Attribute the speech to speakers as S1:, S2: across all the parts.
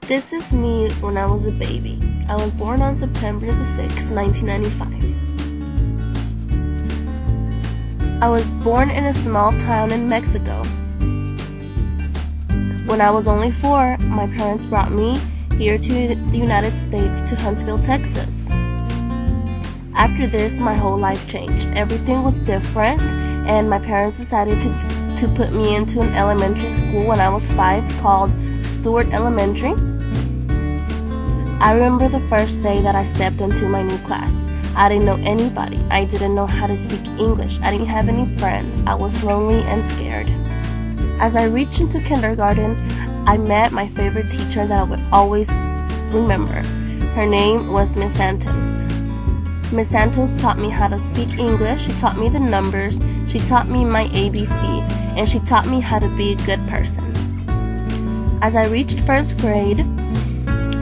S1: This is me when I was a baby. I was born on September the 6th, 1995. I was born in a small town in Mexico. When I was only 4, my parents brought me here to the United States, to Huntsville, Texas. After this, my whole life changed. Everything was different, and my parents decided to put me into an elementary school when I was 5 called Stewart Elementary. I remember the first day that I stepped into my new class. I didn't know anybody. I didn't know how to speak English. I didn't have any friends. I was lonely and scared. As I reached into kindergarten, I met my favorite teacher that I would always remember. Her name was Miss Santos. Miss Santos taught me how to speak English. She taught me the numbers. She taught me my ABCs, and she taught me how to be a good person. As I reached first grade,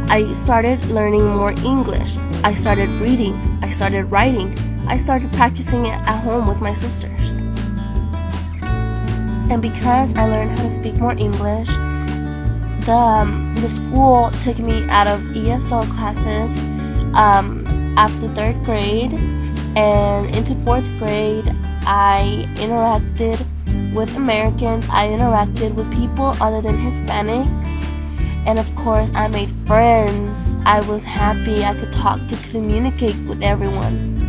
S1: I started learning more English. I started reading. I started writing. I started practicing it at home with my sisters. And because I learned how to speak more English, the school took me out of ESL classes after 3rd grade, and into 4th grade I interacted with Americans. I interacted with people other than Hispanics, and of course I made friends. I was happy. I could talk, could communicate with everyone.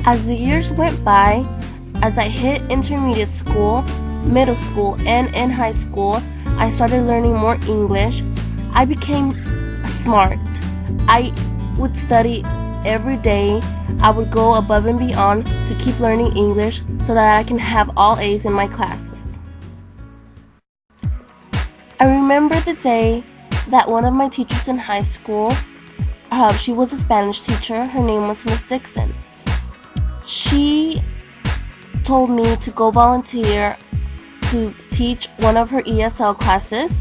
S1: As the years went by, as I hit intermediate school, middle school, and in high school, I started learning more English. I became smart. I would study every day. I would go above and beyond to keep learning English so that I can have all A's in my classes. I remember the day that one of my teachers in high school, she was a Spanish teacher. Her name was Miss Dixon. She told me to go volunteer to teach one of her ESL classes,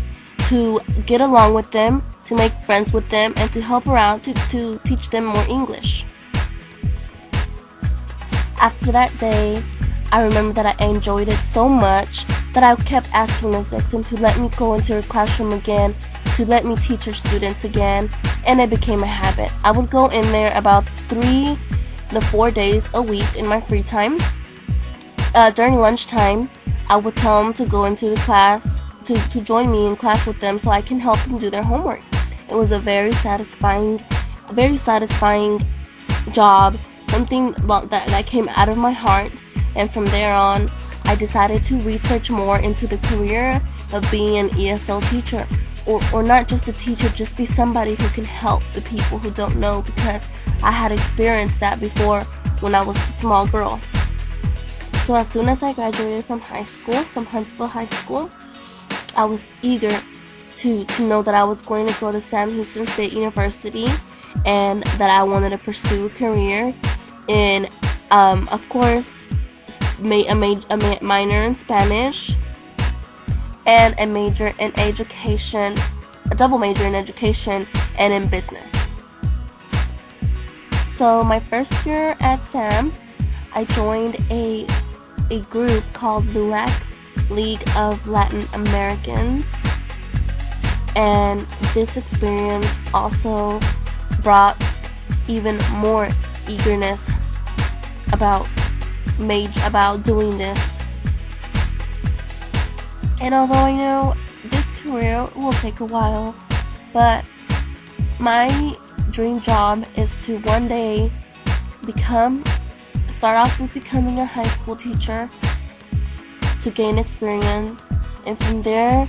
S1: to get along with them, to make friends with them, and to help her out to teach them more English. After that day, I remember that I enjoyed it so much that I kept asking Miss Dixon to let me go into her classroom again, to let me teach her students again, and it became a habit. I would go in there about 3 to 4 days a week in my free time. During lunchtime, I would tell them to go into the class, to join me in class with them so I can help them do their homework. It was a very satisfying job, something that came out of my heart. And from there on, I decided to research more into the career of being an ESL teacher, or not just a teacher, just be somebody who can help the people who don't know, because I had experienced that before when I was a small girl. So as soon as I graduated from high school, from Huntsville High School, I was eager to know that I was going to go to Sam Houston State University, and that I wanted to pursue a career in, of course, a minor in Spanish and a major in education, a double major in education and in business. So my first year at Sam, I joined a group called LULAC, League of Latin Americans, and this experience also brought even more eagerness about doing this. And although I know this career will take a while, but my dream job is to one day start off with becoming a high school teacher, to gain experience, and from there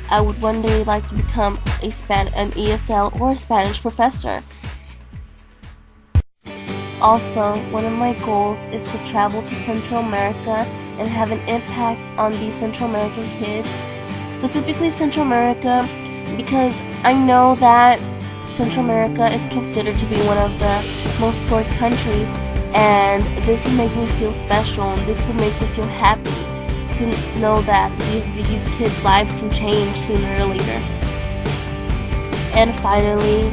S1: I would one day like to become an ESL or a Spanish professor. Also, one of my goals is to travel to Central America and have an impact on these Central American kids, specifically Central America, because I know that Central America is considered to be one of the most poor countries, and this will make me feel special. This will make me feel happy to know that these kids' lives can change sooner or later. And finally,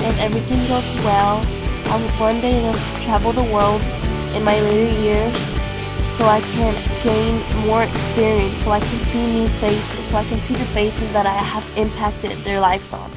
S1: if everything goes well, I would one day love to travel the world in my later years so I can gain more experience, so I can see new faces, so I can see the faces that I have impacted their lives on.